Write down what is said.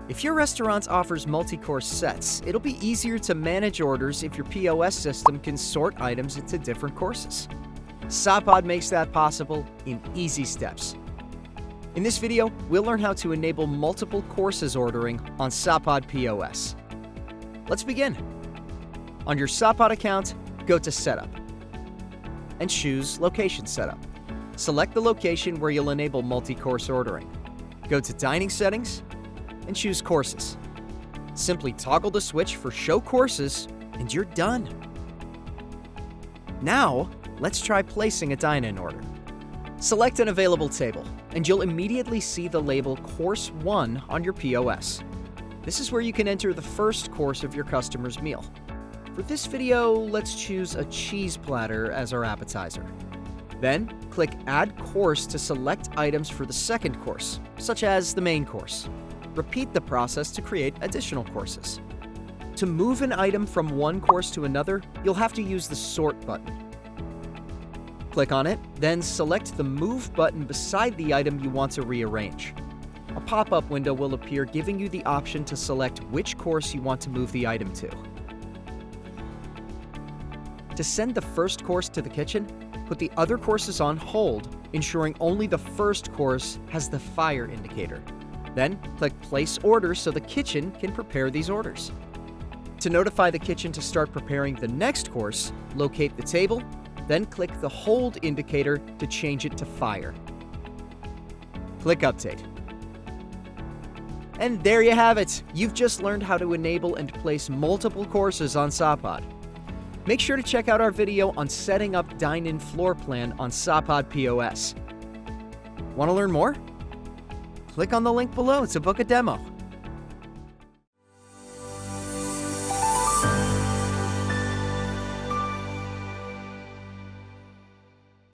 If your restaurant offers multi-course sets, it'll be easier to manage orders if your POS system can sort items into different courses. Sapaad makes that possible in easy steps. In this video, we'll learn how to enable multiple courses ordering on Sapaad POS. Let's begin. On your Sapaad account, go to Setup and choose Location Setup. Select the location where you'll enable multi-course ordering. Go to Dining Settings and choose Courses. Simply toggle the switch for Show Courses and you're done. Now, let's try placing a dine-in order. Select an available table, and you'll immediately see the label Course 1 on your POS. This is where you can enter the first course of your customer's meal. For this video, let's choose a cheese platter as our appetizer. Then, click Add Course to select items for the second course, such as the main course. Repeat the process to create additional courses. To move an item from one course to another, you'll have to use the Sort button. Click on it, then select the Move button beside the item you want to rearrange. A pop-up window will appear giving you the option to select which course you want to move the item to. To send the first course to the kitchen, put the other courses on hold, ensuring only the first course has the fire indicator. Then, click Place Order so the kitchen can prepare these orders. To notify the kitchen to start preparing the next course, locate the table, then click the Hold indicator to change it to Fire. Click Update. And there you have it! You've just learned how to enable and place multiple courses on Sapaad. Make sure to check out our video on setting up dine-in floor plan on Sapaad POS. Want to learn more? Click on the link below to book a demo.